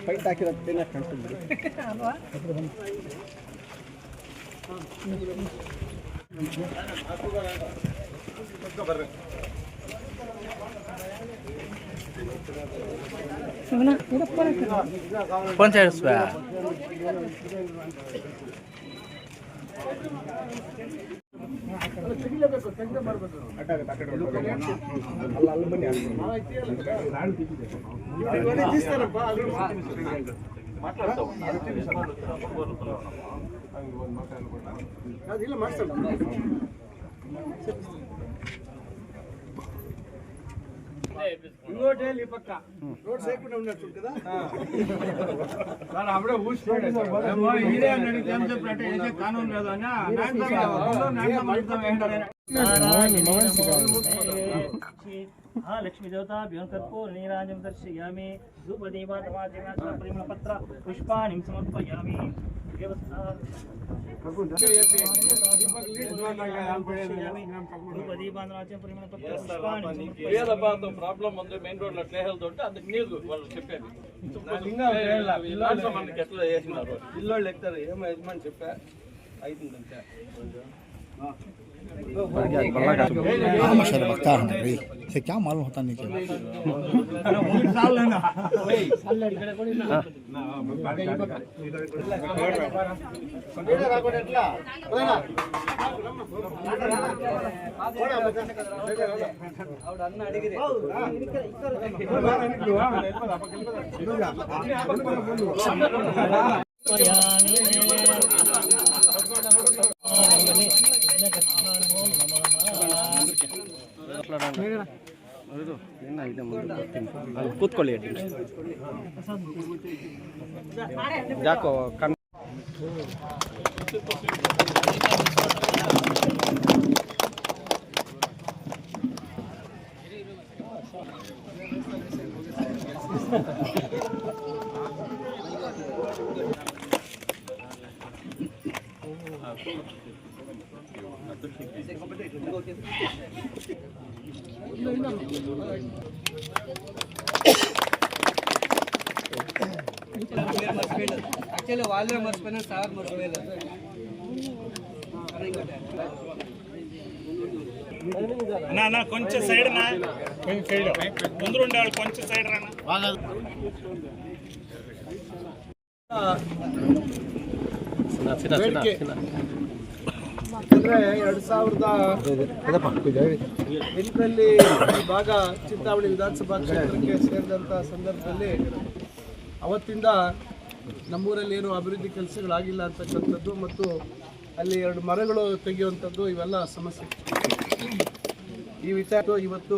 Fight ಹಾಕಿರೋದೇನ ಕಾಣ್ತಿದ್ರಿ कौन सा है उस पर ఇంకోటి ఈ పక్క రోడ్ సైడ్ ఉన్నట్టు కదా సార్ అప్పుడే ఊసిపోయాడు ఇదే అడిగితే ఏం చెప్పినట్టే ఏదే కానూన్ లేదు అన్న लक्ष्मी देवता कर्पूर नीराजं दर्शयामि परिमलपत्र पुष्पाणि समर्पयामि ప్రాబ్లం ఉంది మెయిన్ రోడ్ లో ట్రేహల్తో అందుకు నీళ్ళు వాళ్ళు చెప్పారు ఎట్లా చేసినారు పిల్లోళ్ళు ఎక్కుతారు ఏమో యజమాని చెప్పా అవుతుందంటే माशाल्लाह बता है भाई से क्या मालूम होता नहीं चला ಕೂತ್ಕೊಳ್ಳಿ ಯಾಕೋ యాక్చువల్లీ వాళ్ళే మర్చిపోయినా సార్ మర్చిపోయలేదు నా కొంచెం సైడ్ నా కొంచెం సైడ్ ముందు ఉండేవాళ్ళు కొంచెం సైడ్ రా ಯಾಕಂದ್ರೆ 2008ರಲ್ಲಿ ಈ ಭಾಗ ಚಿಂತಾಮಣಿ ವಿಧಾನಸಭಾ ಕ್ಷೇತ್ರಕ್ಕೆ ಸೇರಿದಂಥ ಸಂದರ್ಭದಲ್ಲಿ ಅವತ್ತಿಂದ ನಮ್ಮೂರಲ್ಲಿ ಏನು ಅಭಿವೃದ್ಧಿ ಕೆಲಸಗಳಾಗಿಲ್ಲ ಅಂತಕ್ಕಂಥದ್ದು ಮತ್ತು ಅಲ್ಲಿ 2 ಮರಗಳು ತೆಗೆಯುವಂಥದ್ದು ಇವೆಲ್ಲ ಸಮಸ್ಯೆ. ಈ ವಿಚಾರ ಇವತ್ತು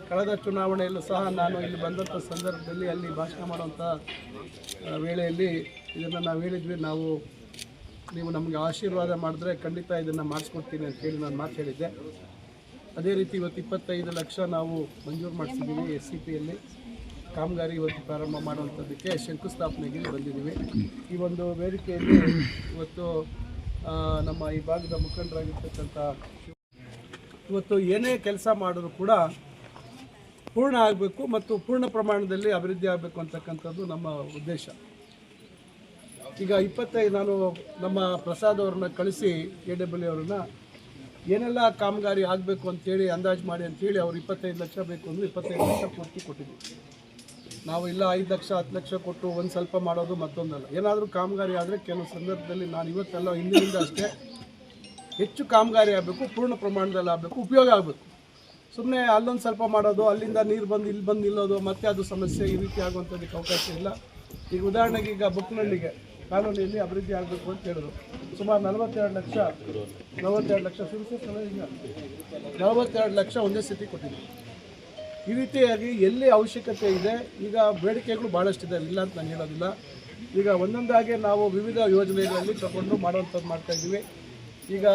ಕಳೆದ ಚುನಾವಣೆಯಲ್ಲೂ ಸಹ ನಾನು ಇಲ್ಲಿ ಬಂದಂಥ ಸಂದರ್ಭದಲ್ಲಿ ಅಲ್ಲಿ ಭಾಷಣ ಮಾಡುವಂಥ ವೇಳೆಯಲ್ಲಿ ಇದನ್ನು ನಾವು ಹೇಳಿದ್ವಿ, ನೀವು ನಮಗೆ ಆಶೀರ್ವಾದ ಮಾಡಿದ್ರೆ ಖಂಡಿತ ಇದನ್ನು ಮಾಡಿಸ್ಕೊಡ್ತೀನಿ ಅಂತೇಳಿ ನಾನು ಮಾತು ಹೇಳಿದ್ದೆ. ಅದೇ ರೀತಿ ಇವತ್ತು 25 ಲಕ್ಷ ನಾವು ಮಂಜೂರು ಮಾಡಿಸಿದ್ದೀವಿ. SCPಯಲ್ಲಿ ಕಾಮಗಾರಿ ಇವತ್ತು ಪ್ರಾರಂಭ ಮಾಡುವಂಥದ್ದಕ್ಕೆ ಶಂಕುಸ್ಥಾಪನೆಗೆ ಬಂದಿದ್ದೀವಿ. ಈ ಒಂದು ವೇದಿಕೆಯಲ್ಲಿ ಇವತ್ತು ನಮ್ಮ ಈ ಭಾಗದ ಮುಖಂಡರಾಗಿರ್ತಕ್ಕಂಥ ಇವತ್ತು ಏನೇ ಕೆಲಸ ಮಾಡಿದ್ರು ಕೂಡ ಪೂರ್ಣ ಆಗಬೇಕು ಮತ್ತು ಪೂರ್ಣ ಪ್ರಮಾಣದಲ್ಲಿ ಅಭಿವೃದ್ಧಿ ಆಗಬೇಕು ಅಂತಕ್ಕಂಥದ್ದು ನಮ್ಮ ಉದ್ದೇಶ. ಈಗ 25 ನಾನು ನಮ್ಮ ಪ್ರಸಾದ್ ಅವ್ರನ್ನ ಕಳಿಸಿ AW ಅವ್ರನ್ನ ಏನೆಲ್ಲ ಕಾಮಗಾರಿ ಆಗಬೇಕು ಅಂತೇಳಿ ಅಂದಾಜು ಮಾಡಿ ಅಂತೇಳಿ ಅವ್ರು 25 ಲಕ್ಷ ಬೇಕು ಅಂದರೆ 25 ಲಕ್ಷ ಪೂರ್ತಿ ಕೊಟ್ಟಿದ್ವಿ ನಾವು. ಇಲ್ಲ 5 ಲಕ್ಷ 10 ಲಕ್ಷ ಕೊಟ್ಟು ಒಂದು ಸ್ವಲ್ಪ ಮಾಡೋದು ಮತ್ತೊಂದಲ್ಲ. ಏನಾದರೂ ಕಾಮಗಾರಿ ಆದರೆ ಕೆಲವು ಸಂದರ್ಭದಲ್ಲಿ ನಾನು ಇವತ್ತೆಲ್ಲ ಹಿಂದಿನಿಂದ ಅಷ್ಟೇ ಹೆಚ್ಚು ಕಾಮಗಾರಿ ಆಗಬೇಕು, ಪೂರ್ಣ ಪ್ರಮಾಣದಲ್ಲಿ ಆಗಬೇಕು, ಉಪಯೋಗ ಆಗಬೇಕು. ಸುಮ್ಮನೆ ಅಲ್ಲೊಂದು ಸ್ವಲ್ಪ ಮಾಡೋದು, ಅಲ್ಲಿಂದ ನೀರು ಬಂದು ಇಲ್ಲಿ ಬಂದು ನಿಲ್ಲೋದು, ಮತ್ತೆ ಅದು ಸಮಸ್ಯೆ, ಈ ರೀತಿ ಆಗುವಂಥದ್ದಕ್ಕೆ ಅವಕಾಶ ಇಲ್ಲ. ಈಗ ಉದಾಹರಣೆಗೆ ಈಗ ಬುಕ್ನಳ್ಳಿಗೆ ಕಾಲೋನಿಯಲ್ಲಿ ಅಭಿವೃದ್ಧಿ ಆಗಬೇಕು ಅಂತ ಹೇಳಿದ್ರು. ಸುಮಾರು 42 ಲಕ್ಷ ಸುರಿಸಲ್ಲ, ಈಗ 42 ಲಕ್ಷ ಒಂದೇ ಸತಿ ಕೊಟ್ಟಿದ್ವಿ. ಈ ರೀತಿಯಾಗಿ ಎಲ್ಲಿ ಅವಶ್ಯಕತೆ ಇದೆ, ಈಗ ಬೇಡಿಕೆಗಳು ಭಾಳಷ್ಟಿದೆ, ಇಲ್ಲ ಅಂತ ನಾನು ಹೇಳೋದಿಲ್ಲ. ಈಗ ಒಂದೊಂದಾಗೆ ನಾವು ವಿವಿಧ ಯೋಜನೆಗಳಲ್ಲಿ ತಗೊಂಡು ಮಾಡುವಂಥದ್ದು ಮಾಡ್ತಾಯಿದ್ದೀವಿ. ಈಗ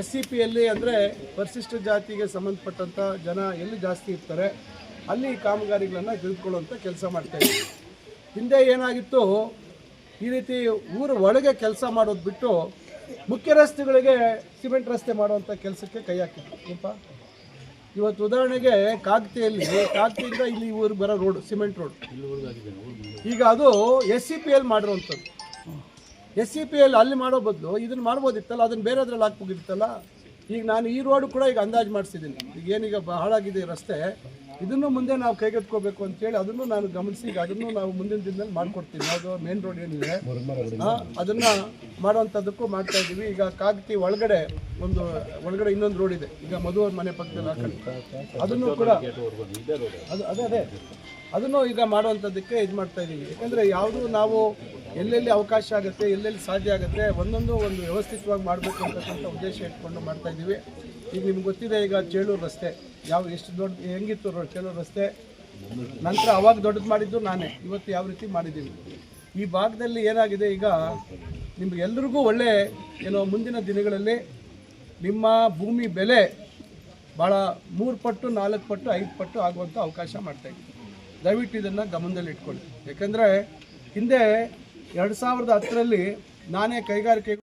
SCPಯಲ್ಲಿ ಅಂದರೆ ಪರಿಶಿಷ್ಟ ಜಾತಿಗೆ ಸಂಬಂಧಪಟ್ಟಂಥ ಜನ ಎಲ್ಲಿ ಜಾಸ್ತಿ ಇರ್ತಾರೆ ಅಲ್ಲಿ ಕಾಮಗಾರಿಗಳನ್ನು ತೆಗೆದುಕೊಳ್ಳುವಂಥ ಕೆಲಸ ಮಾಡ್ತಾಯಿದ್ದೀವಿ. ಹಿಂದೆ ಏನಾಗಿತ್ತು, ಈ ರೀತಿ ಊರ ಒಳಗೆ ಕೆಲಸ ಮಾಡೋದು ಬಿಟ್ಟು ಮುಖ್ಯ ರಸ್ತೆಗಳಿಗೆ ಸಿಮೆಂಟ್ ರಸ್ತೆ ಮಾಡುವಂಥ ಕೆಲಸಕ್ಕೆ ಕೈ ಹಾಕಿತ್ತು. ಇವತ್ತು ಉದಾಹರಣೆಗೆ ಕಾಗತಿಯಿಂದ ಇಲ್ಲಿ ಊರಿಗೆ ಬರೋ ರೋಡ್, ಸಿಮೆಂಟ್ ರೋಡ್, ಈಗ ಅದು SCPL ಮಾಡಿರೋವಂಥದ್ದು. SCPL ಅಲ್ಲಿ ಮಾಡೋ ಬದಲು ಇದನ್ನು ಮಾಡ್ಬೋದಿತ್ತಲ್ಲ, ಅದನ್ನು ಬೇರೆದ್ರಲ್ಲಿ ಹಾಕ್ಬೋದಿತ್ತಲ್ಲ. ಈಗ ನಾನು ಈ ರೋಡ್ ಕೂಡ ಈಗ ಅಂದಾಜು ಮಾಡಿಸಿದ್ದೀನಿ. ಈಗ ಏನೀಗ ಹಾಳಾಗಿದೆ ರಸ್ತೆ, ಇದನ್ನು ಮುಂದೆ ನಾವು ಕೈಗೆತ್ಕೋಬೇಕು ಅಂತೇಳಿ ಅದನ್ನು ನಾನು ಗಮನಿಸಿ ಈಗ ಅದನ್ನು ನಾವು ಮುಂದಿನ ದಿನದಲ್ಲಿ ಮಾಡಿಕೊಡ್ತೀವಿ. ಯಾವುದೋ ಮೇನ್ ರೋಡ್ ಏನಿದೆ ಅದನ್ನು ಮಾಡೋವಂಥದ್ದಕ್ಕೂ ಮಾಡ್ತಾ ಇದ್ದೀವಿ. ಈಗ ಕಾಗತಿ ಒಳಗಡೆ ಇನ್ನೊಂದು ರೋಡ್ ಇದೆ, ಈಗ ಮಧು ಅವ್ರ ಮನೆ ಪಕ್ಕದಲ್ಲಿ ಹಾಕೊಂಡು ಅದನ್ನು ಕೂಡ ಅದೇ ಅದನ್ನು ಈಗ ಮಾಡುವಂಥದ್ದಕ್ಕೆ ಇದು ಮಾಡ್ತಾ ಇದ್ದೀವಿ. ಯಾಕಂದರೆ ಯಾವುದು ನಾವು ಎಲ್ಲೆಲ್ಲಿ ಅವಕಾಶ ಆಗುತ್ತೆ, ಎಲ್ಲೆಲ್ಲಿ ಸಾಧ್ಯ ಆಗುತ್ತೆ ಒಂದು ವ್ಯವಸ್ಥಿತವಾಗಿ ಮಾಡಬೇಕು ಅಂತಕ್ಕಂಥ ಉದ್ದೇಶ ಇಟ್ಕೊಂಡು ಮಾಡ್ತಾ ಇದ್ದೀವಿ. ಈಗ ನಿಮ್ಗೆ ಗೊತ್ತಿದೆ, ಈಗ ಚೇಳೂರು ರಸ್ತೆ ಎಷ್ಟು ದೊಡ್ಡ ಹೆಂಗಿತ್ತು ಚೇಳೂರು ರಸ್ತೆ, ನಂತರ ಅವಾಗ ದೊಡ್ಡದು ಮಾಡಿದ್ದು ನಾನೇ, ಇವತ್ತು ಯಾವ ರೀತಿ ಮಾಡಿದ್ದೀವಿ. ಈ ಭಾಗದಲ್ಲಿ ಏನಾಗಿದೆ, ಈಗ ನಿಮಗೆಲ್ರಿಗೂ ಒಳ್ಳೆ ಮುಂದಿನ ದಿನಗಳಲ್ಲಿ ನಿಮ್ಮ ಭೂಮಿ ಬೆಲೆ ಭಾಳ 3 ಪಟ್ಟು 4 ಪಟ್ಟು 5 ಪಟ್ಟು ಆಗುವಂಥ ಅವಕಾಶ ಮಾಡ್ತಾಯಿದ್ದೀವಿ. ದಯವಿಟ್ಟು ಇದನ್ನು ಗಮನದಲ್ಲಿ ಇಟ್ಕೊಳ್ಳಿ. ಯಾಕಂದರೆ ಹಿಂದೆ 2010ರಲ್ಲಿ ನಾನೇ ಕೈಗಾರಿಕೆ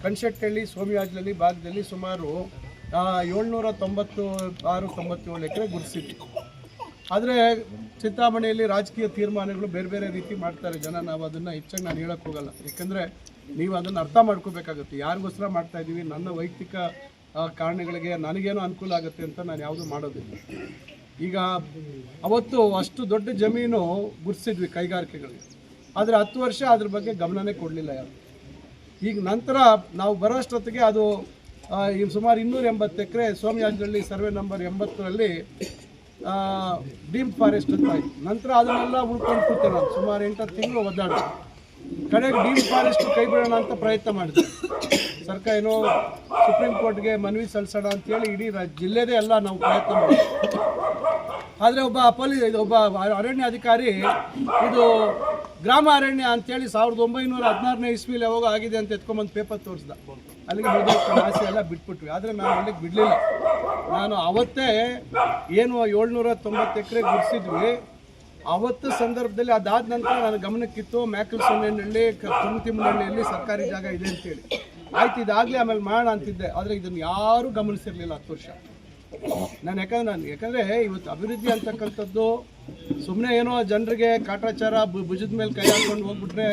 ಕನ್ಶೆಟ್ಟಹಳ್ಳಿ, ಸೋಮಯಾಜಲಹಳ್ಳಿ ಭಾಗದಲ್ಲಿ ಸುಮಾರು 796-97 ಎಕರೆ ಗುರುತಿಸಿದ್ವಿ. ಆದರೆ ಚಿಂತಾಮಣಿಯಲ್ಲಿ ರಾಜಕೀಯ ತೀರ್ಮಾನಗಳು ಬೇರೆ ಬೇರೆ ರೀತಿ ಮಾಡ್ತಾರೆ ಜನ. ನಾವು ಅದನ್ನು ಹೆಚ್ಚಾಗಿ ನಾನು ಹೇಳೋಕ್ಕೆ ಹೋಗಲ್ಲ. ಯಾಕಂದರೆ ನೀವು ಅದನ್ನು ಅರ್ಥ ಮಾಡ್ಕೋಬೇಕಾಗುತ್ತೆ. ಯಾರಿಗೋಸ್ಕರ ಮಾಡ್ತಾಯಿದ್ದೀವಿ, ನನ್ನ ವೈಯಕ್ತಿಕ ಕಾರಣಗಳಿಗೆ ನನಗೇನೋ ಅನುಕೂಲ ಆಗುತ್ತೆ ಅಂತ ನಾನು ಯಾವುದೂ ಮಾಡೋದಿಲ್ಲ. ಈಗ ಅವತ್ತು ಅಷ್ಟು ದೊಡ್ಡ ಜಮೀನು ಗುರುತಿಸಿದ್ವಿ ಕೈಗಾರಿಕೆಗಳಿಗೆ, ಆದರೆ 10 ವರ್ಷ ಅದ್ರ ಬಗ್ಗೆ ಗಮನನೇ ಕೊಡಲಿಲ್ಲ ಯಾರು. ಈಗ ನಂತರ ನಾವು ಬರೋಷ್ಟೊತ್ತಿಗೆ ಅದು ಸುಮಾರು 280 ಎಕರೆ ಸೋಮಯಾಜಲಹಳ್ಳಿ ಸರ್ವೆ ನಂಬರ್ 80ರಲ್ಲಿ ಡೀಮ್ ಫಾರೆಸ್ಟ್ ಅಂತ ಆಯಿತು. ನಂತರ ಅದನ್ನೆಲ್ಲ ಉಳ್ಕೊಂಡು ಕೂತೆ ನಾನು ಸುಮಾರು 8 ತಿಂಗಳು ಒದ್ದಾಡಿದೆ. ಕಡೆಗೆ ಡೀಮ್ ಫಾರೆಸ್ಟ್ ಕೈ ಬಿಡೋಣ ಅಂತ ಪ್ರಯತ್ನ ಮಾಡಿದೆ. ಸರ್ಕಾರ ಏನೋ ಸುಪ್ರೀಂ ಕೋರ್ಟ್ಗೆ ಮನವಿ ಸಲ್ಲಿಸೋಣ ಅಂತೇಳಿ ಇಡೀ ಜಿಲ್ಲೆದೇ ಎಲ್ಲ ನಾವು ಪ್ರಯತ್ನ ಮಾಡಿದ್ವಿ. ಆದರೆ ಒಬ್ಬ ಅರಣ್ಯ ಅಧಿಕಾರಿ ಇದು ಗ್ರಾಮ ಅರಣ್ಯ ಅಂತೇಳಿ 1916ನೇ ಇಸ್ವಿಲಿ ಯಾವಾಗ ಆಗಿದೆ ಅಂತ ಎತ್ಕೊಂಬಂದು ಪೇಪರ್ ತೋರಿಸ್ದ. ಅಲ್ಲಿಗೆ ಆಸೆ ಎಲ್ಲ ಬಿಟ್ಬಿಟ್ವಿ. ಆದರೆ ನಾನು ಅಲ್ಲಿಗೆ ಬಿಡಲಿಲ್ಲ. ನಾನು ಅವತ್ತೇ ಏನು 790 ಎಕರೆ ಗುರುತಿಸಿದ್ವಿ. ಅವತ್ತು ಸಂದರ್ಭದಲ್ಲಿ ಅದಾದ ನಂತರ ನನ್ನ ಗಮನಕ್ಕಿತ್ತು ಮ್ಯಾಕಲ್ಸೊನ್ನೆಹಳ್ಳಿ, ಕುಮತಿಮ್ಮನಹಳ್ಳಿಯಲ್ಲಿ ಸರ್ಕಾರಿ ಜಾಗ ಇದೆ ಅಂತೇಳಿ. ಆಯ್ತು, ಇದಾಗಲಿ ಆಮೇಲೆ ಮಾಡೋಣ ಅಂತಿದ್ದೆ. ಆದರೆ ಇದನ್ನು ಯಾರೂ ಗಮನಿಸಿರಲಿಲ್ಲ 10 ವರ್ಷ. ಯಾಕಂದರೆ ಇವತ್ತು ಅಭಿವೃದ್ಧಿ ಅಂತಕ್ಕಂಥದ್ದು ಸುಮ್ಮನೆ ಏನೋ ಜನರಿಗೆ ಕಾಟಾಚಾರ ಭುಜದ ಮೇಲೆ ಕೈ ಹಾಕ್ಕೊಂಡು ಹೋಗ್ಬಿಟ್ರೆ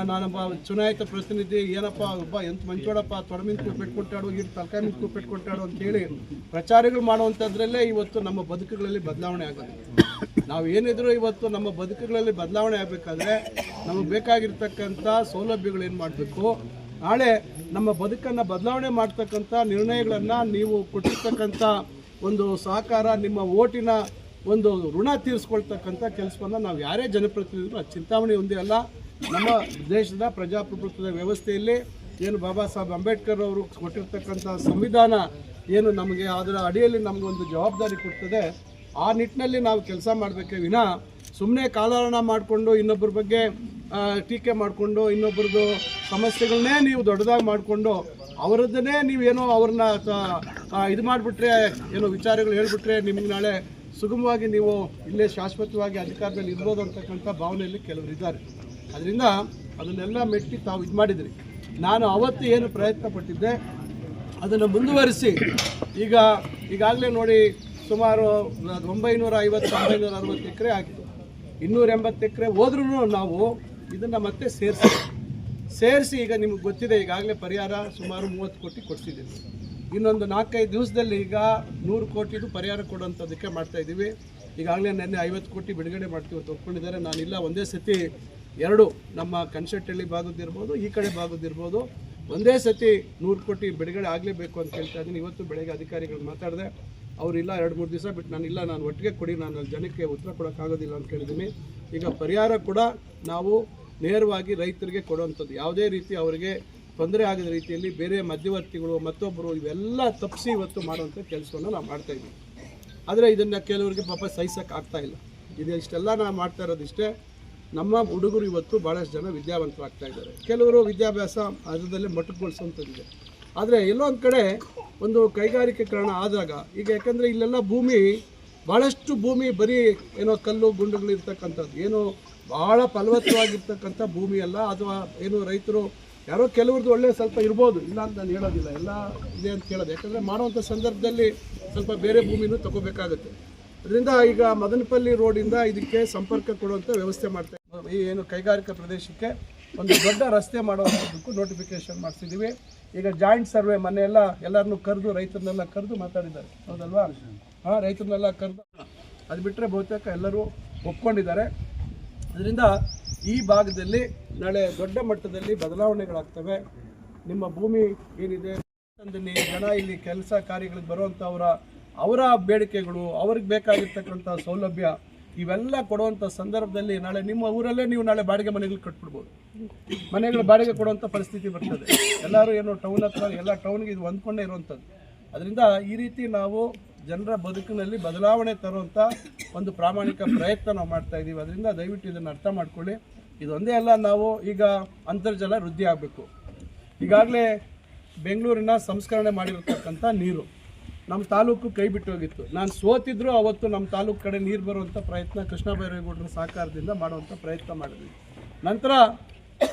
ನಾನೊಬ್ಬ ಚುನಾಯಿತ ಪ್ರತಿನಿಧಿ ಏನಪ್ಪ ಒಬ್ಬ ಎಂತ ಮಂಚೋಡಪ್ಪ ತೊಡಮಿಂದ ಕೂಪೆಟ್ಕೊಟ್ಟಾಡು ಇಲ್ಲಿ ತಲಕಾಯಿ ಕೂಪೆಟ್ಕೊಟ್ಟಾಡು ಅಂತೇಳಿ ಪ್ರಚಾರಗಳು ಮಾಡುವಂಥದ್ರಲ್ಲೇ ಇವತ್ತು ನಮ್ಮ ಬದುಕುಗಳಲ್ಲಿ ಬದಲಾವಣೆ ಆಗೋದು. ನಾವು ಏನಿದ್ರು ಇವತ್ತು ನಮ್ಮ ಬದುಕುಗಳಲ್ಲಿ ಬದಲಾವಣೆ ಆಗಬೇಕಾದ್ರೆ ನಮಗೆ ಬೇಕಾಗಿರ್ತಕ್ಕಂಥ ಸೌಲಭ್ಯಗಳು ಏನು ಮಾಡಬೇಕು, ನಾಳೆ ನಮ್ಮ ಬದುಕನ್ನು ಬದಲಾವಣೆ ಮಾಡ್ತಕ್ಕಂಥ ನಿರ್ಣಯಗಳನ್ನು ನೀವು ಕೊಟ್ಟಿರ್ತಕ್ಕಂಥ ಒಂದು ಸಹಕಾರ, ನಿಮ್ಮ ಓಟಿನ ಒಂದು ಋಣ ತೀರಿಸ್ಕೊಳ್ತಕ್ಕಂಥ ಕೆಲಸವನ್ನು ನಾವು ಯಾರೇ ಜನಪ್ರತಿನಿಧಿಗಳು, ಚಿಂತಾಮಣಿ ಒಂದೇ ಅಲ್ಲ, ನಮ್ಮ ದೇಶದ ಪ್ರಜಾಪ್ರಭುತ್ವದ ವ್ಯವಸ್ಥೆಯಲ್ಲಿ ಏನು ಬಾಬಾ ಸಾಹೇಬ್ ಅಂಬೇಡ್ಕರ್ ಅವರು ಕೊಟ್ಟಿರ್ತಕ್ಕಂಥ ಸಂವಿಧಾನ ಏನು ನಮಗೆ ಅದರ ಅಡಿಯಲ್ಲಿ ನಮಗೊಂದು ಜವಾಬ್ದಾರಿ ಕೊಡ್ತದೆ, ಆ ನಿಟ್ಟಿನಲ್ಲಿ ನಾವು ಕೆಲಸ ಮಾಡಬೇಕೇ ವಿನಃ ಸುಮ್ಮನೆ ಕಾಲಹರಣ ಮಾಡಿಕೊಂಡು ಇನ್ನೊಬ್ಬರ ಬಗ್ಗೆ ಟೀಕೆ ಮಾಡಿಕೊಂಡು ಇನ್ನೊಬ್ಬರದ್ದು ಸಮಸ್ಯೆಗಳನ್ನೇ ನೀವು ದೊಡ್ಡದಾಗಿ ಮಾಡಿಕೊಂಡು ಅವರದ್ದನ್ನೇ ನೀವೇನೋ ಅವ್ರನ್ನ ಇದು ಮಾಡಿಬಿಟ್ರೆ, ಏನೋ ವಿಚಾರಗಳು ಹೇಳಿಬಿಟ್ರೆ ನಿಮಗೆ ನಾಳೆ ಸುಗಮವಾಗಿ ನೀವು ಇಲ್ಲೇ ಶಾಶ್ವತವಾಗಿ ಅಧಿಕಾರದಲ್ಲಿ ಇರ್ಬೋದು ಅಂತಕ್ಕಂಥ ಭಾವನೆಯಲ್ಲಿ ಕೆಲವರು ಇದ್ದಾರೆ. ಅದರಿಂದ ಅದನ್ನೆಲ್ಲ ಮೆಟ್ಟಿ ತಾವು ಇದು ಮಾಡಿದ್ರಿ. ನಾನು ಅವತ್ತು ಏನು ಪ್ರಯತ್ನ ಪಟ್ಟಿದ್ದೆ ಅದನ್ನು ಮುಂದುವರಿಸಿ ಈಗಾಗಲೇ ನೋಡಿ ಸುಮಾರು 950-960 ಎಕರೆ ಆಗಿದೆ. 280 ಎಕರೆ ಹೋದ್ರೂ ನಾವು ಇದನ್ನು ಮತ್ತೆ ಸೇರಿಸಿ ಈಗ ನಿಮ್ಗೆ ಗೊತ್ತಿದೆ, ಈಗಾಗಲೇ ಪರಿಹಾರ ಸುಮಾರು 30 ಕೋಟಿ ಕೊಡಿಸಿದ್ದೀವಿ. ಇನ್ನೊಂದು 4-5 ದಿವಸದಲ್ಲಿ ಈಗ 100 ಕೋಟಿದು ಪರಿಹಾರ ಕೊಡುವಂಥದ್ದಕ್ಕೆ ಮಾಡ್ತಾಯಿದ್ದೀವಿ. ಈಗಾಗಲೇ ನೆನ್ನೆ 50 ಕೋಟಿ ಬಿಡುಗಡೆ ಮಾಡ್ತೀವಿ ಅಂತ ಒಪ್ಕೊಂಡಿದ್ದಾರೆ. ನಾನಿಲ್ಲ ಒಂದೇ ಸತಿ 2 ನಮ್ಮ ಕನ್ಶೆಟ್ಟಹಳ್ಳಿ ಭಾಗದ್ದಿರ್ಬೋದು, ಈ ಕಡೆ ಭಾಗದ್ದಿರ್ಬೋದು, ಒಂದೇ ಸತಿ 100 ಕೋಟಿ ಬಿಡುಗಡೆ ಆಗಲೇಬೇಕು ಅಂತ ಹೇಳ್ತಾ ಇದ್ದೀನಿ. ಇವತ್ತು ಬೆಳಗ್ಗೆ ಅಧಿಕಾರಿಗಳು ಮಾತಾಡಿದೆ, ಅವರಿಲ್ಲ 2-3 ದಿವಸ ಬಿಟ್ಟು ನಾನು ಒಟ್ಟಿಗೆ ಕೊಡಿ, ನಾನು ಜನಕ್ಕೆ ಉತ್ತರ ಕೊಡೋಕ್ಕಾಗೋದಿಲ್ಲ ಅಂತ ಕೇಳಿದ್ದೀನಿ. ಈಗ ಪರಿಹಾರ ಕೂಡ ನಾವು ನೇರವಾಗಿ ರೈತರಿಗೆ ಕೊಡುವಂಥದ್ದು, ಯಾವುದೇ ರೀತಿ ಅವರಿಗೆ ತೊಂದರೆ ಆಗದ ರೀತಿಯಲ್ಲಿ ಬೇರೆ ಮಧ್ಯವರ್ತಿಗಳು ಮತ್ತೊಬ್ಬರು ಇವೆಲ್ಲ ತಪ್ಪಿಸಿ ಇವತ್ತು ಮಾಡುವಂಥ ಕೆಲಸವನ್ನು ನಾವು ಮಾಡ್ತಾಯಿದ್ದೀವಿ. ಆದರೆ ಇದನ್ನು ಕೆಲವರಿಗೆ ಪಾಪ ಸಹಿಸೋಕ್ಕೆ ಆಗ್ತಾಯಿಲ್ಲ. ಇಷ್ಟೆಲ್ಲ ನಾವು ಮಾಡ್ತಾ ಇರೋದಿಷ್ಟೇ. ನಮ್ಮ ಹುಡುಗರು ಇವತ್ತು ಭಾಳಷ್ಟು ಜನ ವಿದ್ಯಾವಂತರಾಗ್ತಾ ಇದ್ದಾರೆ. ಕೆಲವರು ವಿದ್ಯಾಭ್ಯಾಸ ಅದರಲ್ಲೇ ಮೊಟಕುಗೊಳಿಸುವಂಥದ್ದಿದೆ. ಆದರೆ ಎಲ್ಲೋ ಒಂದು ಕಡೆ ಒಂದು ಕೈಗಾರಿಕೀಕರಣ ಆದಾಗ ಈಗ ಯಾಕಂದರೆ ಇಲ್ಲೆಲ್ಲ ಭಾಳಷ್ಟು ಭೂಮಿ ಬರೀ ಏನೋ ಕಲ್ಲು ಗುಂಡುಗಳು ಇರ್ತಕ್ಕಂಥದ್ದು, ಏನೋ ಭಾಳ ಫಲವತ್ತವಾಗಿರ್ತಕ್ಕಂಥ ಭೂಮಿ ಅಲ್ಲ, ಅಥವಾ ಏನು ರೈತರು ಯಾರೋ ಕೆಲವ್ರದ್ದು ಒಳ್ಳೆ ಸ್ವಲ್ಪ ಇರ್ಬೋದು, ಇಲ್ಲ ಅಂತ ನಾನು ಹೇಳೋದಿಲ್ಲ, ಎಲ್ಲ ಇದೆ ಅಂತ ಹೇಳೋದು. ಯಾಕಂದರೆ ಮಾಡುವಂಥ ಸಂದರ್ಭದಲ್ಲಿ ಸ್ವಲ್ಪ ಬೇರೆ ಭೂಮಿನೂ ತಗೋಬೇಕಾಗುತ್ತೆ. ಅದರಿಂದ ಈಗ ಮದನಪಲ್ಲಿ ರೋಡಿಂದ ಇದಕ್ಕೆ ಸಂಪರ್ಕ ಕೊಡುವಂಥ ವ್ಯವಸ್ಥೆ ಮಾಡ್ತಾ ಇದ್ದೀವಿ. ಈ ಏನು ಕೈಗಾರಿಕಾ ಪ್ರದೇಶಕ್ಕೆ ಒಂದು ದೊಡ್ಡ ರಸ್ತೆ ಮಾಡುವಂಥದ್ದಕ್ಕೂ ನೋಟಿಫಿಕೇಶನ್ ಮಾಡಿಸಿದ್ದೀವಿ. ಈಗ ಜಾಯಿಂಟ್ ಸರ್ವೆ ಮನೆಯೆಲ್ಲ ಎಲ್ಲರನ್ನೂ ಕರೆದು ರೈತರನ್ನೆಲ್ಲ ಕರೆದು ಮಾತಾಡಿದ್ದಾರೆ, ಹೌದಲ್ವಾ? ರೈತರನ್ನೆಲ್ಲ ಕರೆದು ಅದು ಬಿಟ್ಟರೆ ಬಹುತೇಕ ಎಲ್ಲರೂ ಒಪ್ಕೊಂಡಿದ್ದಾರೆ. ಅದರಿಂದ ಈ ಭಾಗದಲ್ಲಿ ನಾಳೆ ದೊಡ್ಡ ಮಟ್ಟದಲ್ಲಿ ಬದಲಾವಣೆಗಳಾಗ್ತವೆ. ನಿಮ್ಮ ಭೂಮಿ ಏನಿದೆ ಜನ ಇಲ್ಲಿ ಕೆಲಸ ಕಾರ್ಯಗಳಿಗೆ ಬರುವಂಥ ಅವರ ಬೇಡಿಕೆಗಳು, ಅವ್ರಿಗೆ ಬೇಕಾಗಿರ್ತಕ್ಕಂಥ ಸೌಲಭ್ಯ ಇವೆಲ್ಲ ಕೊಡುವಂಥ ಸಂದರ್ಭದಲ್ಲಿ ನಾಳೆ ನಿಮ್ಮ ಊರಲ್ಲೇ ನೀವು ನಾಳೆ ಬಾಡಿಗೆ ಮನೆಗಳು ಕಟ್ಬಿಡ್ಬೋದು. ಮನೆಗಳು ಬಾಡಿಗೆ ಕೊಡುವಂಥ ಪರಿಸ್ಥಿತಿ ಬರ್ತದೆ. ಎಲ್ಲರೂ ಏನೋ ಟೌನ್ ಹತ್ರ ಎಲ್ಲ ಟೌನ್ಗೆ ಇದು ಹೊಂದ್ಕೊಂಡೇ ಇರುವಂಥದ್ದು. ಅದರಿಂದ ಈ ರೀತಿ ನಾವು ಜನರ ಬದುಕಿನಲ್ಲಿ ಬದಲಾವಣೆ ತರುವಂಥ ಒಂದು ಪ್ರಾಮಾಣಿಕ ಪ್ರಯತ್ನ ನಾವು ಮಾಡ್ತಾ ಇದ್ದೀವಿ. ಅದರಿಂದ ದಯವಿಟ್ಟು ಇದನ್ನು ಅರ್ಥ ಮಾಡ್ಕೊಳ್ಳಿ. ಇದೊಂದೇ ಅಲ್ಲ, ನಾವು ಈಗ ಅಂತರ್ಜಲ ವೃದ್ಧಿ ಆಗಬೇಕು. ಈಗಾಗಲೇ ಬೆಂಗಳೂರಿನ ಸಂಸ್ಕರಣೆ ಮಾಡಿರತಕ್ಕಂಥ ನೀರು ನಮ್ಮ ತಾಲೂಕು ಕೈ ಬಿಟ್ಟು ಹೋಗಿತ್ತು. ನಾನು ಸೋತಿದ್ರು ಅವತ್ತು ನಮ್ಮ ತಾಲೂಕು ಕಡೆ ನೀರು ಬರುವಂಥ ಪ್ರಯತ್ನ ಕೃಷ್ಣ ಬೈರೇಗೌಡರ ಸಹಕಾರದಿಂದ ಮಾಡುವಂಥ ಪ್ರಯತ್ನ ಮಾಡಿದ್ವಿ. ನಂತರ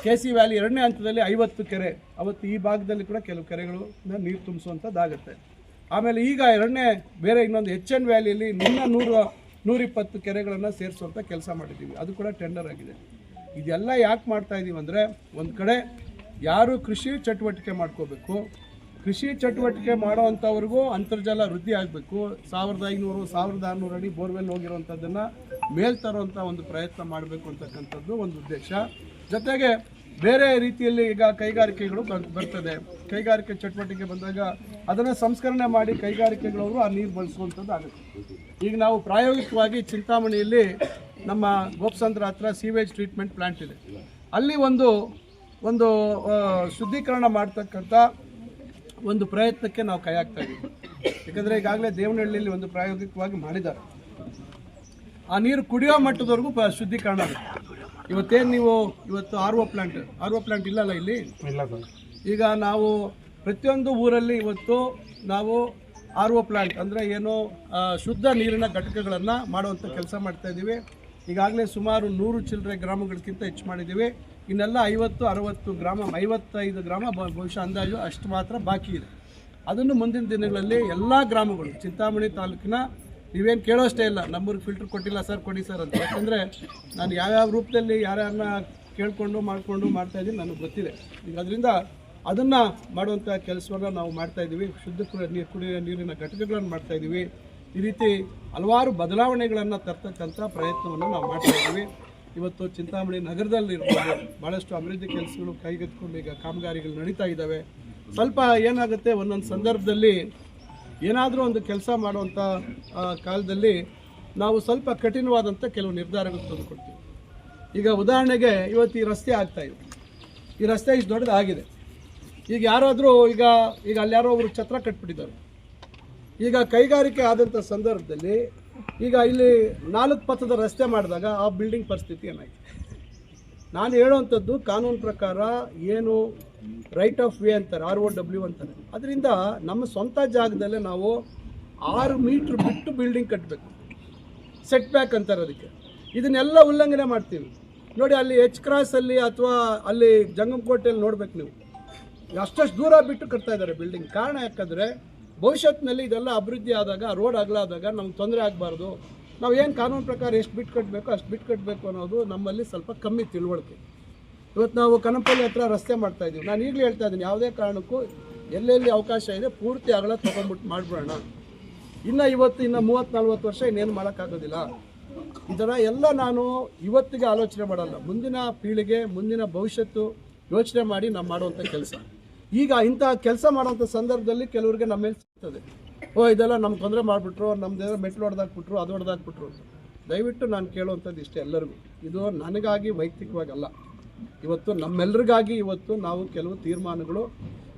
KC ವ್ಯಾಲಿ 2ನೇ ಹಂತದಲ್ಲಿ 50 ಕೆರೆ, ಅವತ್ತು ಈ ಭಾಗದಲ್ಲಿ ಕೂಡ ಕೆಲವು ಕೆರೆಗಳನ್ನ ನೀರು ತುಂಬಿಸುವಂಥದ್ದಾಗುತ್ತೆ. ಆಮೇಲೆ ಈಗ ಬೇರೆ ಇನ್ನೊಂದು HN ವ್ಯಾಲಿಯಲ್ಲಿ 120 ಕೆರೆಗಳನ್ನು ಸೇರಿಸುವಂಥ ಕೆಲಸ ಮಾಡಿದ್ದೀವಿ. ಅದು ಕೂಡ ಟೆಂಡರ್ ಆಗಿದೆ. ಇದೆಲ್ಲ ಯಾಕೆ ಮಾಡ್ತಾ ಇದ್ದೀವಿ ಅಂದರೆ, ಒಂದು ಕಡೆ ಯಾರು ಕೃಷಿ ಚಟುವಟಿಕೆ ಮಾಡ್ಕೋಬೇಕು, ಕೃಷಿ ಚಟುವಟಿಕೆ ಮಾಡೋವಂಥವ್ರಿಗೂ ಅಂತರ್ಜಲ ವೃದ್ಧಿ ಆಗಬೇಕು. 1500-1600 ಅಡಿ ಬೋರ್ವೆಲ್ ಹೋಗಿರುವಂಥದ್ದನ್ನು ಮೇಲ್ತರುವಂಥ ಒಂದು ಪ್ರಯತ್ನ ಮಾಡಬೇಕು ಅಂತಕ್ಕಂಥದ್ದು ಒಂದು ಉದ್ದೇಶ. ಜೊತೆಗೆ ಬೇರೆ ರೀತಿಯಲ್ಲಿ ಈಗ ಕೈಗಾರಿಕೆಗಳು ಬರ್ತದೆ. ಕೈಗಾರಿಕೆ ಚಟುವಟಿಕೆ ಬಂದಾಗ ಅದನ್ನು ಸಂಸ್ಕರಣೆ ಮಾಡಿ ಕೈಗಾರಿಕೆಗಳವರು ಆ ನೀರು ಬಳಸುವಂಥದ್ದು ಆಗುತ್ತೆ. ಈಗ ನಾವು ಪ್ರಾಯೋಗಿಕವಾಗಿ ಚಿಂತಾಮಣಿಯಲ್ಲಿ ನಮ್ಮ ಗೋಪಸಂದ್ರ ಹತ್ರ ಸೀವೇಜ್ ಟ್ರೀಟ್ಮೆಂಟ್ ಪ್ಲ್ಯಾಂಟ್ ಇದೆ. ಅಲ್ಲಿ ಒಂದು ಶುದ್ಧೀಕರಣ ಮಾಡ್ತಕ್ಕಂಥ ಒಂದು ಪ್ರಯತ್ನಕ್ಕೆ ನಾವು ಕೈ ಹಾಕ್ತಾ ಇದ್ದೀವಿ. ಯಾಕಂದರೆ ಈಗಾಗಲೇ ದೇವನಹಳ್ಳಿಯಲ್ಲಿ ಒಂದು ಪ್ರಾಯೋಗಿಕವಾಗಿ ಮಾಡಿದ್ದಾರೆ. ಆ ನೀರು ಕುಡಿಯೋ ಮಟ್ಟದವರೆಗೂ ಶುದ್ಧೀಕರಣ ಆಗುತ್ತೆ. ಇವತ್ತು RO ಪ್ಲ್ಯಾಂಟ್ ಇಲ್ಲಲ್ಲ ಇಲ್ಲಿ. ಈಗ ನಾವು ಪ್ರತಿಯೊಂದು ಊರಲ್ಲಿ ಇವತ್ತು ನಾವು RO ಪ್ಲ್ಯಾಂಟ್ ಅಂದರೆ ಏನು ಶುದ್ಧ ನೀರಿನ ಘಟಕಗಳನ್ನು ಮಾಡುವಂಥ ಕೆಲಸ ಮಾಡ್ತಾ ಇದ್ದೀವಿ. ಈಗಾಗಲೇ ಸುಮಾರು 100 ಚಿಲ್ಲರೆ ಗ್ರಾಮಗಳಿಗಿಂತ ಹೆಚ್ಚು ಮಾಡಿದ್ದೀವಿ. ಇನ್ನೆಲ್ಲ 50-60 ಗ್ರಾಮ, 55 ಗ್ರಾಮ ಬಹುಶಃ ಅಂದಾಜು ಅಷ್ಟು ಮಾತ್ರ ಬಾಕಿ ಇದೆ. ಅದನ್ನು ಮುಂದಿನ ದಿನಗಳಲ್ಲಿ ಎಲ್ಲ ಗ್ರಾಮಗಳು ಚಿಂತಾಮಣಿ ತಾಲೂಕಿನ ನೀವೇನು ಕೇಳೋಷ್ಟೇ ಇಲ್ಲ, ನಮ್ಮೂರಿಗೆ ಫಿಲ್ಟರ್ ಕೊಟ್ಟಿಲ್ಲ ಸರ್, ಕೊಡಿ ಸರ್ ಅಂತ. ಯಾಕೆಂದರೆ ನಾನು ಯಾವ್ಯಾವ ರೂಪದಲ್ಲಿ ಯಾರ್ಯಾರನ್ನ ಕೇಳಿಕೊಂಡು ಮಾಡ್ತಾಯಿದ್ದೀನಿ ನನಗೆ ಗೊತ್ತಿದೆ. ಈಗ ಅದರಿಂದ ಅದನ್ನು ಮಾಡುವಂಥ ಕೆಲಸವನ್ನು ನಾವು ಮಾಡ್ತಾಯಿದ್ದೀವಿ. ಶುದ್ಧ ಕುಡಿಯುವ ನೀರಿನ ಘಟಕಗಳನ್ನು ಮಾಡ್ತಾಯಿದ್ದೀವಿ. ಈ ರೀತಿ ಹಲವಾರು ಬದಲಾವಣೆಗಳನ್ನು ತರ್ತಕ್ಕಂಥ ಪ್ರಯತ್ನವನ್ನು ನಾವು ಮಾಡ್ತಾಯಿದ್ದೀವಿ. ಇವತ್ತು ಚಿಂತಾಮಣಿ ನಗರದಲ್ಲಿ ಇರ್ಬೋದು ಭಾಳಷ್ಟು ಅಭಿವೃದ್ಧಿ ಕೆಲಸಗಳು ಕೈಗೆತ್ತಿಕೊಂಡು ಈಗ ಕಾಮಗಾರಿಗಳು ನಡೀತಾ ಇದ್ದಾವೆ. ಸ್ವಲ್ಪ ಏನಾಗುತ್ತೆ, ಒಂದೊಂದು ಸಂದರ್ಭದಲ್ಲಿ ಏನಾದರೂ ಒಂದು ಕೆಲಸ ಮಾಡುವಂಥ ಕಾಲದಲ್ಲಿ ನಾವು ಸ್ವಲ್ಪ ಕಠಿಣವಾದಂಥ ಕೆಲವು ನಿರ್ಧಾರಗಳು ತಂದುಕೊಡ್ತೀವಿ. ಈಗ ಉದಾಹರಣೆಗೆ ಇವತ್ತು ಈ ರಸ್ತೆ ಆಗ್ತಾಯಿದೆ. ಈ ರಸ್ತೆ ಇಷ್ಟು ದೊಡ್ಡದಾಗಿದೆ. ಈಗ ಯಾರಾದರೂ ಈಗ ಅಲ್ಲಿ ಯಾರೋ ಒಬ್ರು ಛತ್ರ ಕಟ್ಬಿಟ್ಟಿದ್ದಾರೆ. ಈಗ ಕೈಗಾರಿಕೆ ಆದಂಥ ಸಂದರ್ಭದಲ್ಲಿ ಈಗ ಇಲ್ಲಿ 4 ಪಥದ ರಸ್ತೆ ಮಾಡಿದಾಗ ಆ ಬಿಲ್ಡಿಂಗ್ ಪರಿಸ್ಥಿತಿ ಏನಾಯಿತು? ನಾನು ಹೇಳುವಂಥದ್ದು ಕಾನೂನು ಪ್ರಕಾರ ಏನು ರೈಟ್ ಆಫ್ ವೇ ಅಂತಾರೆ, ROW ಅಂತಾರೆ. ಅದರಿಂದ ನಮ್ಮ ಸ್ವಂತ ಜಾಗದಲ್ಲೇ ನಾವು 6 ಮೀಟ್ರ್ ಬಿಟ್ಟು ಬಿಲ್ಡಿಂಗ್ ಕಟ್ಟಬೇಕು. ಸೆಟ್ ಬ್ಯಾಕ್ ಅಂತಾರೆ ಅದಕ್ಕೆ. ಇದನ್ನೆಲ್ಲ ಉಲ್ಲಂಘನೆ ಮಾಡ್ತೀವಿ ನೋಡಿ. ಅಲ್ಲಿ H ಕ್ರಾಸಲ್ಲಿ ಅಥವಾ ಅಲ್ಲಿ ಜಂಗಮಕೋಟೆಯಲ್ಲಿ ನೋಡ್ಬೇಕು ನೀವು, ಅಷ್ಟಷ್ಟು ದೂರ ಬಿಟ್ಟು ಕಟ್ತಾ ಇದ್ದಾರೆ ಬಿಲ್ಡಿಂಗ್. ಕಾರಣ ಯಾಕಂದರೆ ಭವಿಷ್ಯತ್ತಿನಲ್ಲಿ ಇದೆಲ್ಲ ಅಭಿವೃದ್ಧಿ ಆದಾಗ, ರೋಡ್ ಅಗಲಾದಾಗ ನಮ್ಗೆ ತೊಂದರೆ ಆಗಬಾರ್ದು. ನಾವು ಏನು ಕಾನೂನು ಪ್ರಕಾರ ಎಷ್ಟು ಬಿಟ್ಟು ಕಟ್ಟಬೇಕು ಅಷ್ಟು ಬಿಟ್ಟು ಕಟ್ಟಬೇಕು ಅನ್ನೋದು ನಮ್ಮಲ್ಲಿ ಸ್ವಲ್ಪ ಕಮ್ಮಿ ತಿಳುವಳಿಕೆ. ಇವತ್ತು ನಾವು ಕನಪಲ್ಲಿ ಹತ್ರ ರಸ್ತೆ ಮಾಡ್ತಾಯಿದ್ದೀವಿ. ನಾನು ಈಗಲೇ ಹೇಳ್ತಾ ಇದ್ದೀನಿ, ಯಾವುದೇ ಕಾರಣಕ್ಕೂ ಎಲ್ಲೆಲ್ಲಿ ಅವಕಾಶ ಇದೆ ಪೂರ್ತಿ ಅಗಲ ತೊಗೊಂಡ್ಬಿಟ್ಟು ಮಾಡಿಬಿಡೋಣ. ಇನ್ನು 30-40 ವರ್ಷ ಇನ್ನೇನು ಮಾಡೋಕ್ಕಾಗೋದಿಲ್ಲ. ಇದರ ಎಲ್ಲ ನಾನು ಇವತ್ತಿಗೆ ಆಲೋಚನೆ ಮಾಡಲ್ಲ, ಮುಂದಿನ ಪೀಳಿಗೆ, ಮುಂದಿನ ಭವಿಷ್ಯತ್ತು ಯೋಚನೆ ಮಾಡಿ ನಾವು ಮಾಡುವಂಥ ಕೆಲಸ. ಈಗ ಇಂಥ ಕೆಲಸ ಮಾಡೋಂಥ ಸಂದರ್ಭದಲ್ಲಿ ಕೆಲವರಿಗೆ ನಮ್ಮ ಮೇಲೆ ಸಿಗ್ತದೆ, ಇದೆಲ್ಲ ನಮ್ಗೆ ತೊಂದರೆ ಮಾಡಿಬಿಟ್ರು, ನಮ್ಮದೇನೋ ಮೆಟ್ಲು ಹೊಡೆದಾಕ್ಬಿಟ್ರು, ಅದು ಹೊಡೆದಾಕ್ಬಿಟ್ರು ಅಂತ. ದಯವಿಟ್ಟು ನಾನು ಕೇಳುವಂಥದ್ದು ಇಷ್ಟೇ ಎಲ್ಲರಿಗೂ, ಇದು ನನಗಾಗಿ ವೈಯಕ್ತಿಕವಾಗಿ ಅಲ್ಲ, ಇವತ್ತು ನಮ್ಮೆಲ್ಲರಿಗಾಗಿ ಇವತ್ತು ನಾವು ಕೆಲವು ತೀರ್ಮಾನಗಳು.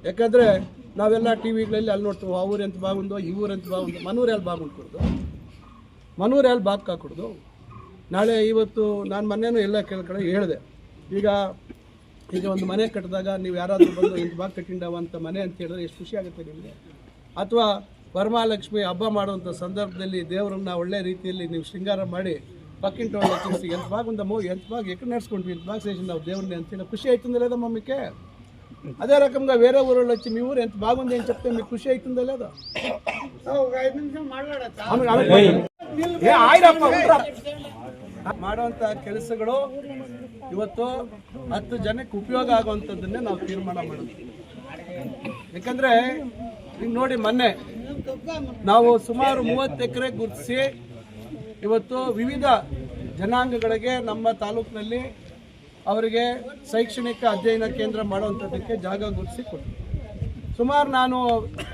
ಯಾಕಂದರೆ ನಾವೆಲ್ಲ TVಗಳಲ್ಲಿ ಅಲ್ಲಿ ನೋಡ್ತೀವಿ, ಆ ಊರು ಎಂತ ಬಾಗುಂದು, ಈ ಊರು ಎಂತ ಬಾಗುಂದು, ಮನೂರು ಎಲ್ಲಿ ಬಾಗುಂಡ್ಕೊಡ್ದು, ಮನೂರು ಎಲ್ಲಿ ಬಾಗ್ ಹಾಕೊಡ್ದು. ನಾಳೆ ಇವತ್ತು ನಾನು ಮೊನ್ನೆನೂ ಎಲ್ಲ ಕೆಲ ಕಡೆ ಹೇಳಿದೆ, ಈಗ ಒಂದು ಮನೆ ಕಟ್ಟಿದಾಗ ನೀವು ಯಾರಾದರೂ ಬಂದು ಇಂಥ ಭಾಗ ಕಟ್ಟಿಂಡವ ಅಂತ ಮನೆ ಅಂತ ಹೇಳಿದ್ರೆ ಎಷ್ಟು ಖುಷಿ ಆಗುತ್ತೆ ನಿಮಗೆ. ಅಥವಾ ವರಮಹಾಲಕ್ಷ್ಮಿ ಹಬ್ಬ ಮಾಡುವಂಥ ಸಂದರ್ಭದಲ್ಲಿ ದೇವರನ್ನ ಒಳ್ಳೆ ರೀತಿಯಲ್ಲಿ ನೀವು ಶೃಂಗಾರ ಮಾಡಿ ಪಕ್ಕಿನ ಟೋಲ್ ಹಚ್ಚಿಸಿ ಎಂಥ ಭಾಗ ಒಂದು ಎಂಥ ಭಾಗ ಎಕಡೆ ನಡೆಸ್ಕೊಂಡ್ವಿ, ಇಂಥ ಭಾಗ ಸೇರಿಸಿ ನಾವು ದೇವ್ರನ್ನೇ ಅಂತೇಳಿ ಖುಷಿ ಆಯ್ತು ಅಂದ್ರೆ ಮಮ್ಮಿಗೆ. అదే రకంగా వేరే ఊరోళ్ళు వచ్చి మీ ఊరు ఎంత బాగుంది అని చెప్తే మీకు ఖుషి అవుతుందో లేదో? ಮಾಡುವಂಥ ಕೆಲಸಗಳು ಇವತ್ತು 10 ಜನಕ್ಕೆ ಉಪಯೋಗ ಆಗುವಂಥದ್ದನ್ನೇ ನಾವು ತೀರ್ಮಾನ ಮಾಡೋದು. ಯಾಕಂದರೆ ಈಗ ನೋಡಿ, ಮೊನ್ನೆ ನಾವು ಸುಮಾರು 30 ಎಕರೆ ಗುರುತಿಸಿ ಇವತ್ತು ವಿವಿಧ ಜನಾಂಗಗಳಿಗೆ ನಮ್ಮ ತಾಲೂಕಿನಲ್ಲಿ ಅವರಿಗೆ ಶೈಕ್ಷಣಿಕ ಅಧ್ಯಯನ ಕೇಂದ್ರ ಮಾಡುವಂಥದ್ದಕ್ಕೆ ಜಾಗ ಗುರುತಿಸಿ ಕೊಟ್ಟು ಸುಮಾರು ನಾನು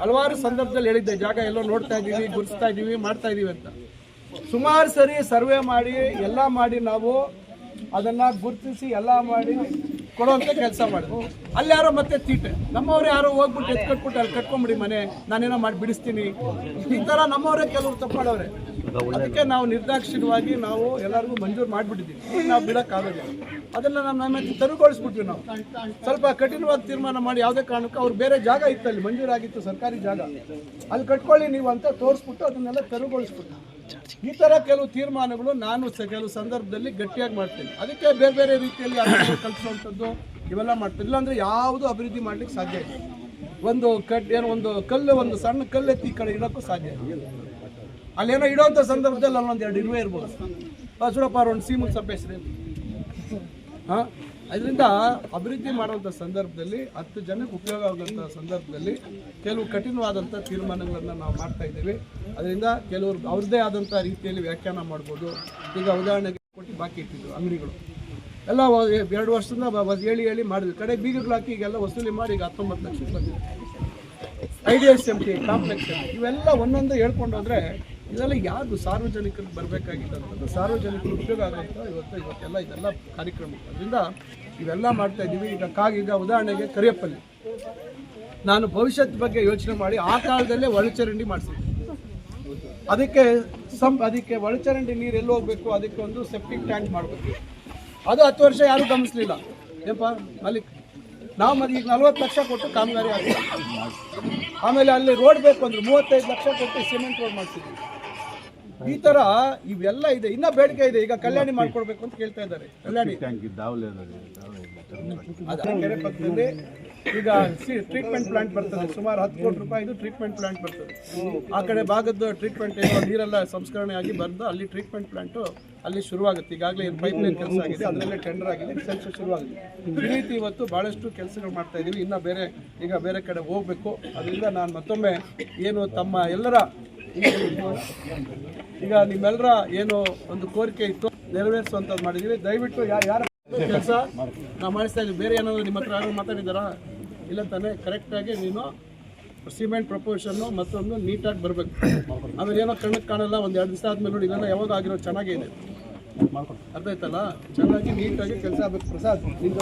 ಹಲವಾರು ಸಂದರ್ಭದಲ್ಲಿ ಹೇಳಿದ್ದೆ, ಜಾಗ ಎಲ್ಲೋ ನೋಡ್ತಾ ಇದ್ದೀವಿ, ಗುರುತಿಸ್ತಾ ಇದ್ದೀವಿ, ಮಾಡ್ತಾ ಇದ್ದೀವಿ ಅಂತ. ಸುಮಾರು ಸರಿ ಸರ್ವೆ ಮಾಡಿ ಎಲ್ಲ ಮಾಡಿ ನಾವು ಅದನ್ನು ಗುರುತಿಸಿ ಎಲ್ಲ ಮಾಡಿ ಕೊಡುವಂಥ ಕೆಲಸ ಮಾಡಿದ್ವಿ. ಅಲ್ಲಿ ಯಾರೋ ಮತ್ತೆ ತೀಟೆ, ನಮ್ಮವ್ರು ಯಾರೋ ಹೋಗ್ಬಿಟ್ಟು ಎತ್ಕಟ್ಬಿಟ್ಟು ಅಲ್ಲಿ ಕಟ್ಕೊಂಬಿಡಿ ಮನೆ, ನಾನೇನೋ ಮಾಡಿ ಬಿಡಿಸ್ತೀನಿ, ಈ ಥರ ನಮ್ಮವರೇ ಕೆಲವರು ತಪ್ಪು ಮಾಡೋರೆ. ಅದಕ್ಕೆ ನಾವು ನಿರ್ದಾಕ್ಷಿಣ್ಯವಾಗಿ ನಾವು ಎಲ್ಲರಿಗೂ ಮಂಜೂರು ಮಾಡಿಬಿಟ್ಟಿದ್ದೀವಿ. ಈಗ ನಾವು ಬಿಡೋಕ್ಕಾಗಲ್ಲ, ಅದನ್ನು ನಮ್ಮ ತೆರವುಗೊಳಿಸ್ಬಿಟ್ವಿ. ನಾವು ಸ್ವಲ್ಪ ಕಠಿಣವಾದ ತೀರ್ಮಾನ ಮಾಡಿ ಯಾವುದೇ ಕಾರಣಕ್ಕೂ ಅವ್ರು ಬೇರೆ ಜಾಗ ಇತ್ತು, ಅಲ್ಲಿ ಮಂಜೂರಾಗಿತ್ತು ಸರ್ಕಾರಿ ಜಾಗ, ಅಲ್ಲಿ ಕಟ್ಕೊಳ್ಳಿ ನೀವು ಅಂತ ತೋರಿಸ್ಬಿಟ್ಟು ಅದನ್ನೆಲ್ಲ ತೆರವುಗೊಳಿಸ್ಬಿಟ್ಟು ಈ ಥರ ಕೆಲವು ತೀರ್ಮಾನಗಳು ನಾನು ಕೆಲವು ಸಂದರ್ಭದಲ್ಲಿ ಗಟ್ಟಿಯಾಗಿ ಮಾಡ್ತೀನಿ. ಅದಕ್ಕೆ ಬೇರೆ ಬೇರೆ ರೀತಿಯಲ್ಲಿ ಕಲಿಸುವಂಥದ್ದು ಇವೆಲ್ಲ ಮಾಡ್ತೀನಿ. ಇಲ್ಲಾಂದರೆ ಯಾವುದೂ ಅಭಿವೃದ್ಧಿ ಮಾಡ್ಲಿಕ್ಕೆ ಸಾಧ್ಯ ಇಲ್ಲ. ಒಂದು ಒಂದು ಸಣ್ಣ ಕಲ್ಲೆತ್ತಿ ಈ ಕಡೆ ಇಡೋಕ್ಕೂ ಸಾಧ್ಯ ಇಲ್ಲ. ಅಲ್ಲೇನೋ ಇಡೋವಂಥ ಸಂದರ್ಭದಲ್ಲಿ ಅಲ್ಲೊಂದು 2 ಇರುವೆ ಇರ್ಬೋದು. ಸುಡಪ್ಪ ಒಂದು ಸೀಮು ಸಭ್ಯಸ್ರಿ ಹಾಂ. ಅದರಿಂದ ಅಭಿವೃದ್ಧಿ ಮಾಡುವಂಥ ಸಂದರ್ಭದಲ್ಲಿ 10 ಜನಕ್ಕೆ ಉಪಯೋಗ ಆಗುವಂಥ ಸಂದರ್ಭದಲ್ಲಿ ಕೆಲವು ಕಠಿಣವಾದಂಥ ತೀರ್ಮಾನಗಳನ್ನು ನಾವು ಮಾಡ್ತಾ ಇದ್ದೀವಿ. ಅದರಿಂದ ಕೆಲವರು ಅವ್ರದ್ದೇ ಆದಂಥ ರೀತಿಯಲ್ಲಿ ವ್ಯಾಖ್ಯಾನ ಮಾಡ್ಬೋದು. ಈಗ ಉದಾಹರಣೆಗೆ ಕೊಟ್ಟು ಬಾಕಿ ಇಟ್ಟಿದ್ರು ಅಂಗಡಿಗಳು ಎಲ್ಲ 2 ವರ್ಷದಿಂದ ಹೇಳಿ ಮಾಡಿದ್ವಿ. ಕಡೆ ಬೀಗಗಳು ಹಾಕಿ ಈಗೆಲ್ಲ ವಸೂಲಿ ಮಾಡಿ ಈಗ 19 ಲಕ್ಷ ಬಂದಿದೆ. IDSMT ಕಾಂಪ್ಲೆಕ್ಸ್ ಇವೆಲ್ಲ ಒಂದೊಂದು ಹೇಳ್ಕೊಂಡು ಹೋದರೆ ಇದೆಲ್ಲ ಯಾವುದು ಸಾರ್ವಜನಿಕರಿಗೆ ಬರಬೇಕಾಗಿದ್ದಂಥದ್ದು, ಸಾರ್ವಜನಿಕರು ಉಪಯೋಗ ಆಗುವಂಥ ಇವತ್ತೆಲ್ಲ ಇದೆಲ್ಲ ಕಾರ್ಯಕ್ರಮ. ಅದರಿಂದ ಇವೆಲ್ಲ ಮಾಡ್ತಾ ಇದ್ದೀವಿ. ಈಗ ಉದಾಹರಣೆಗೆ ಕರಿಯಪ್ಪಲ್ಲಿ ನಾನು ಭವಿಷ್ಯದ ಬಗ್ಗೆ ಯೋಚನೆ ಮಾಡಿ ಆ ಕಾಲದಲ್ಲೇ ಒಳಚರಂಡಿ ಮಾಡಿಸಿದ್ದೆ. ಅದಕ್ಕೆ ಒಳಚರಂಡಿ ನೀರು ಎಲ್ಲಿ ಹೋಗಬೇಕು, ಅದಕ್ಕೆ ಒಂದು ಸೆಪ್ಟಿಕ್ ಟ್ಯಾಂಕ್ ಮಾಡಬೇಕು. ಅದು 10 ವರ್ಷ ಯಾರೂ ಗಮನಿಸಲಿಲ್ಲ. ಏನಪ್ಪ ಮಾಲೀಕ್, ನಾವು ಈಗ 40 ಲಕ್ಷ ಕೊಟ್ಟು ಕಾಮಗಾರಿ ಆಗ್ತೀವಿ. ಆಮೇಲೆ ಅಲ್ಲಿ ರೋಡ್ ಬೇಕು ಅಂದ್ರೆ 35 ಲಕ್ಷ ಕೊಟ್ಟು ಸಿಮೆಂಟ್ ರೋಡ್ ಮಾಡಿಸಿದ್ವಿ. ಈ ಥರ ಇವೆಲ್ಲ ಇದೆ. ಇನ್ನೂ ಬೇಡಿಕೆ ಇದೆ. ಈಗ ಕಲ್ಯಾಣಿ ಮಾಡ್ಕೊಡ್ಬೇಕು ಅಂತ ಕೇಳ್ತಾ ಇದ್ದಾರೆ. ಕಲ್ಯಾಣಿ ಕೆರೆ ಪಕ್ಕದಲ್ಲಿ ಈಗ ಟ್ರೀಟ್ಮೆಂಟ್ ಪ್ಲಾಂಟ್ ಬರ್ತದೆ, ಸುಮಾರು 10 ಕೋಟಿ ರೂಪಾಯಿದು ಟ್ರೀಟ್ಮೆಂಟ್ ಪ್ಲಾಂಟ್ ಬರ್ತದೆ. ಆ ಕಡೆ ಭಾಗದ ಟ್ರೀಟ್ಮೆಂಟ್ ಏನೋ ನೀರೆಲ್ಲ ಸಂಸ್ಕರಣೆ ಆಗಿ ಬಂದು ಅಲ್ಲಿ ಟ್ರೀಟ್ಮೆಂಟ್ ಪ್ಲಾಂಟು ಅಲ್ಲಿ ಶುರುವಾಗುತ್ತೆ. ಈಗಾಗಲೇ ಪೈಪ್ಲೈನ್ ಕೆಲಸ ಆಗಿದೆ, ಅದರಲ್ಲೇ ಟೆಂಡರ್ ಆಗಿದೆ, ಕೆಲಸ ಶುರುವಾಗಿದೆ. ಈ ರೀತಿ ಇವತ್ತು ಭಾಳಷ್ಟು ಕೆಲಸಗಳು ಮಾಡ್ತಾ ಇದ್ದೀವಿ. ಇನ್ನೂ ಬೇರೆ ಕಡೆ ಹೋಗಬೇಕು. ಅದರಿಂದ ನಾನು ಮತ್ತೊಮ್ಮೆ ಏನು ತಮ್ಮ ಎಲ್ಲರ ಈಗ ನಿಮ್ಮೆಲ್ಲರ ಏನು ಒಂದು ಕೋರಿಕೆ ಇತ್ತು ನೆರವೇರಿಸುವಂಥದ್ದು ಮಾಡಿದ್ದೀವಿ. ದಯವಿಟ್ಟು ಯಾರ ಕೆಲಸ ನಾವು ಮಾಡಿಸ್ತಾ ಇದ್ದೀವಿ. ಬೇರೆ ಏನಾದರೂ ನಿಮ್ಮ ಹತ್ರ ಯಾರು ಮಾತಾಡಿದಾರಾ? ಇಲ್ಲ ತಾನೇ? ಕರೆಕ್ಟಾಗಿ ನೀನು ಸಿಮೆಂಟ್ ಪ್ರಪೋರ್ಷನ್ನು ಮತ್ತೊಂದು ನೀಟಾಗಿ ಬರಬೇಕು. ಆಮೇಲೆ ಏನೋ ಕಣ್ಣಕ್ಕೆ ಕಾಣಲ್ಲ, ಒಂದು 2 ದಿವಸ ಆದಮೇಲೆ ನೋಡಿ ಇದೆಲ್ಲ ಯಾವಾಗ ಆಗಿರೋ ಚೆನ್ನಾಗೇ ಇದೆ, ಅರ್ಥ ಆಯ್ತಲ್ಲ? ಚೆನ್ನಾಗಿ ನೀಟಾಗಿ ಕೆಲಸ ಆಗಬೇಕು. ಪ್ರಸಾದ್ ನಿಂದು